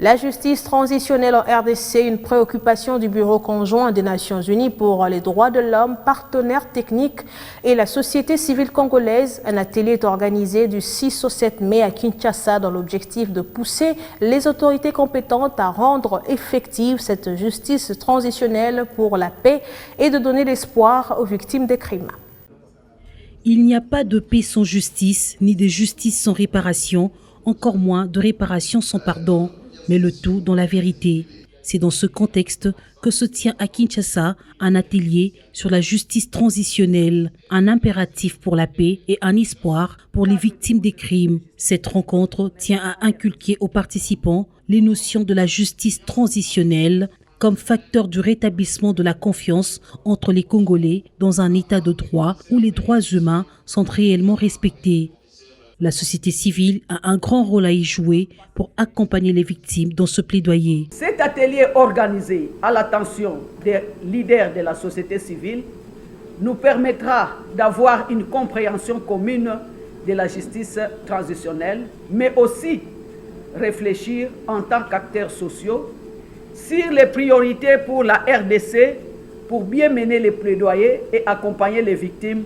La justice transitionnelle en RDC, une préoccupation du Bureau conjoint des Nations Unies pour les droits de l'homme, partenaires techniques et la société civile congolaise. Un atelier est organisé du 6 au 7 mai à Kinshasa dans l'objectif de pousser les autorités compétentes à rendre effective cette justice transitionnelle pour la paix et de donner l'espoir aux victimes des crimes. Il n'y a pas de paix sans justice, ni de justice sans réparation, encore moins de réparation sans pardon. Mais le tout dans la vérité. C'est dans ce contexte que se tient à Kinshasa un atelier sur la justice transitionnelle, un impératif pour la paix et un espoir pour les victimes des crimes. Cette rencontre tient à inculquer aux participants les notions de la justice transitionnelle comme facteur du rétablissement de la confiance entre les Congolais dans un état de droit où les droits humains sont réellement respectés. La société civile a un grand rôle à y jouer pour accompagner les victimes dans ce plaidoyer. Cet atelier organisé à l'attention des leaders de la société civile nous permettra d'avoir une compréhension commune de la justice transitionnelle, mais aussi réfléchir en tant qu'acteurs sociaux sur les priorités pour la RDC pour bien mener les plaidoyers et accompagner les victimes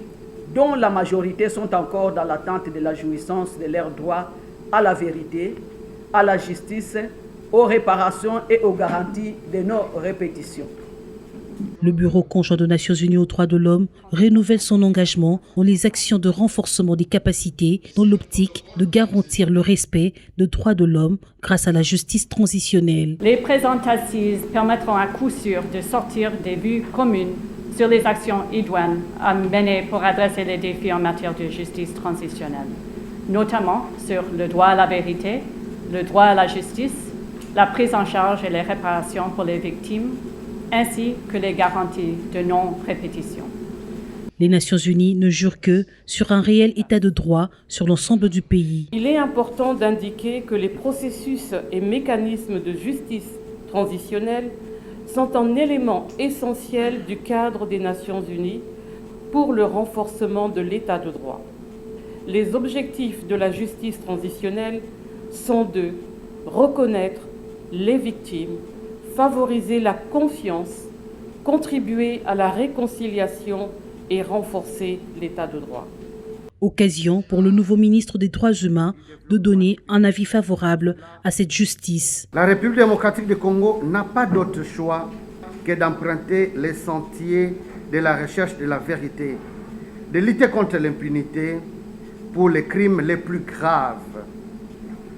dont la majorité sont encore dans l'attente de la jouissance de leurs droits à la vérité, à la justice, aux réparations et aux garanties de nos répétitions. Le Bureau conjoint des Nations Unies aux droits de l'homme renouvelle son engagement dans les actions de renforcement des capacités dans l'optique de garantir le respect des droits de l'homme grâce à la justice transitionnelle. Les présentes assises permettront à coup sûr de sortir des vues communes sur les actions idoines à mener pour adresser les défis en matière de justice transitionnelle, notamment sur le droit à la vérité, le droit à la justice, la prise en charge et les réparations pour les victimes, ainsi que les garanties de non-répétition. Les Nations Unies ne jurent que sur un réel état de droit sur l'ensemble du pays. Il est important d'indiquer que les processus et mécanismes de justice transitionnelle sont un élément essentiel du cadre des Nations Unies pour le renforcement de l'état de droit. Les objectifs de la justice transitionnelle sont de reconnaître les victimes, favoriser la confiance, contribuer à la réconciliation et renforcer l'état de droit. Occasion pour le nouveau ministre des Droits humains de donner un avis favorable à cette justice. La République démocratique du Congo n'a pas d'autre choix que d'emprunter les sentiers de la recherche de la vérité, de lutter contre l'impunité pour les crimes les plus graves,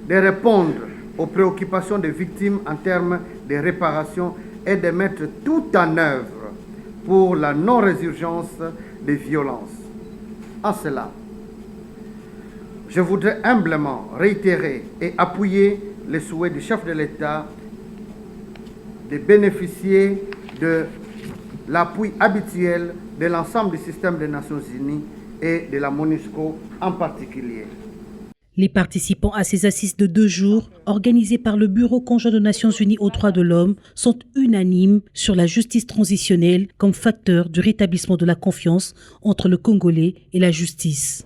de répondre aux préoccupations des victimes en termes de réparation et de mettre tout en œuvre pour la non-résurgence des violences. En cela, je voudrais humblement réitérer et appuyer les souhaits du chef de l'État de bénéficier de l'appui habituel de l'ensemble du système des Nations Unies et de la MONUSCO en particulier. Les participants à ces assises de 2 jours, organisées par le Bureau conjoint des Nations Unies aux droits de l'homme, sont unanimes sur la justice transitionnelle comme facteur du rétablissement de la confiance entre le Congolais et la justice.